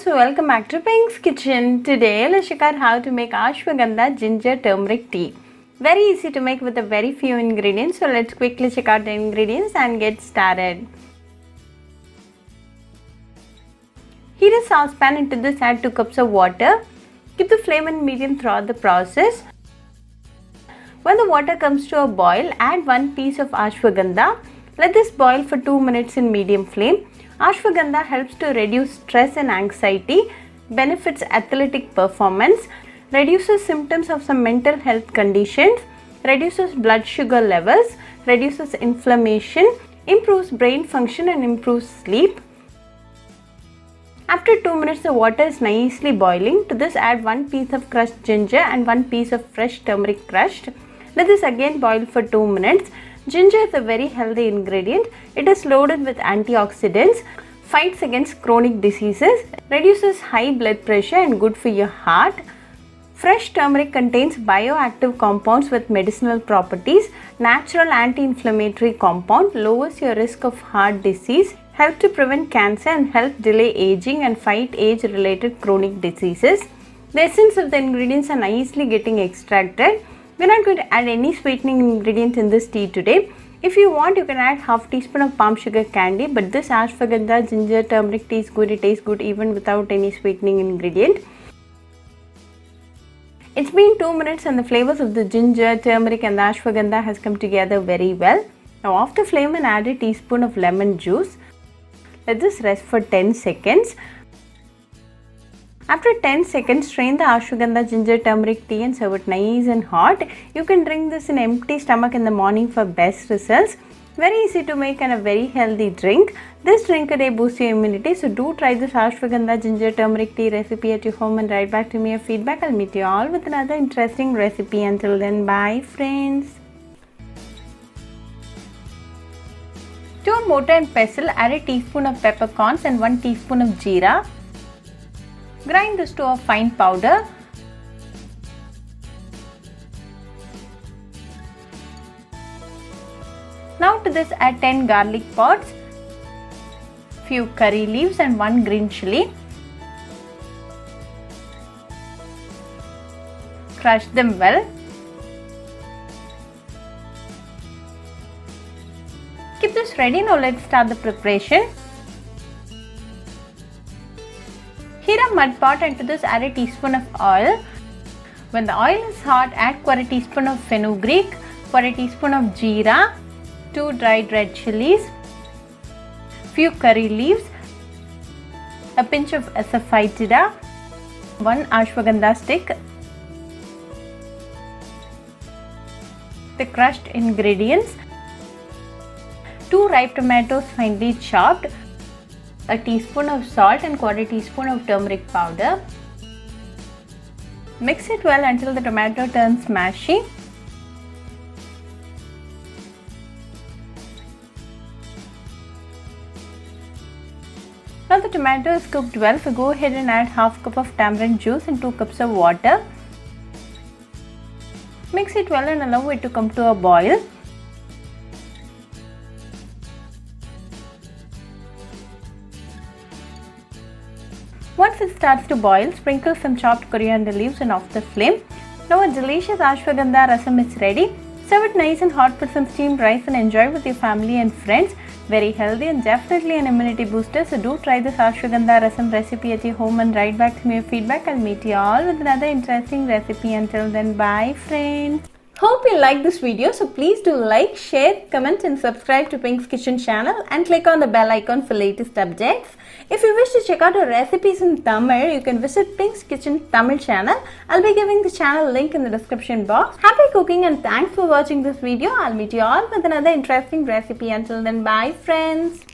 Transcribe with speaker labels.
Speaker 1: friends, welcome back to Pink's Kitchen. Today let's check out how to make Ashwagandha ginger turmeric tea. Very easy to make with a very few ingredients. So let's quickly check out the ingredients and get started. Heat a saucepan. Into this add 2 cups of water. Keep the flame on medium throughout the process. When the water comes to a boil, add 1 piece of ashwagandha. Let this boil for 2 minutes in medium flame. Ashwagandha helps to reduce stress and anxiety, benefits athletic performance, reduces symptoms of some mental health conditions, reduces blood sugar levels, reduces inflammation, improves brain function and improves sleep. After 2 minutes the water is nicely boiling. To this add 1 piece of crushed ginger and 1 piece of fresh turmeric crushed. Let this again boil for 2 minutes. Ginger is a very healthy ingredient. It is loaded with antioxidants, fights against chronic diseases, reduces high blood pressure and good for your heart. Fresh turmeric contains bioactive compounds with medicinal properties, natural anti-inflammatory compound, lowers your risk of heart disease, help to prevent cancer and help delay aging and fight age-related chronic diseases. The essence of the ingredients are nicely getting extracted. We are not going to add any sweetening ingredients in this tea today. If you want, you can add half teaspoon of palm sugar candy, but this ashwagandha ginger turmeric tea is good. It tastes good even without any sweetening ingredient. It's been 2 minutes and the flavors of the ginger, turmeric and the ashwagandha has come together very well. Now off the flame and add a teaspoon of lemon juice. Let this rest for 10 seconds. After 10 seconds, strain the ashwagandha ginger turmeric tea and serve it nice and hot. You can drink this in empty stomach in the morning for best results. Very easy to make and a very healthy drink. This drink a day boosts your immunity. So do try this ashwagandha ginger turmeric tea recipe at your home and write back to me your feedback. I'll meet you all with another interesting recipe. Until then, bye friends. To a mortar and pestle, add a teaspoon of peppercorns and 1 teaspoon of jeera. Grind this to a fine powder. Now to this add 10 garlic pods, few curry leaves and 1 green chilli. Crush them well. Keep this ready. Now let's start the preparation. Heat a mud pot and to this add a teaspoon of oil. When the oil is hot, add 1/4 teaspoon of fenugreek, 1/4 teaspoon of jeera, 2 dried red chilies, few curry leaves, a pinch of asafoetida, 1 ashwagandha stick, the crushed ingredients, 2 ripe tomatoes finely chopped, a teaspoon of salt and 1/4 teaspoon of turmeric powder. Mix it well until the tomato turns mashy. Now the tomato is cooked well, so go ahead and add half cup of tamarind juice and 2 cups of water. Mix it well and allow it to come to a boil. Once it starts to boil, sprinkle some chopped coriander leaves and off the flame. Now a delicious ashwagandha rasam is ready. Serve it nice and hot with some steamed rice and enjoy with your family and friends. Very healthy and definitely an immunity booster. So do try this ashwagandha rasam recipe at your home and write back to me your feedback. I'll meet you all with another interesting recipe. Until then, bye friends. Hope you like this video. So please do like, share, comment and subscribe to Pink's Kitchen channel and click on the bell icon for latest updates. If you wish to check out our recipes in Tamil, you can visit Pink's Kitchen Tamil channel. I'll be giving the channel link in the description box. Happy cooking and thanks for watching this video. I'll meet you all with another interesting recipe. Until then, bye friends.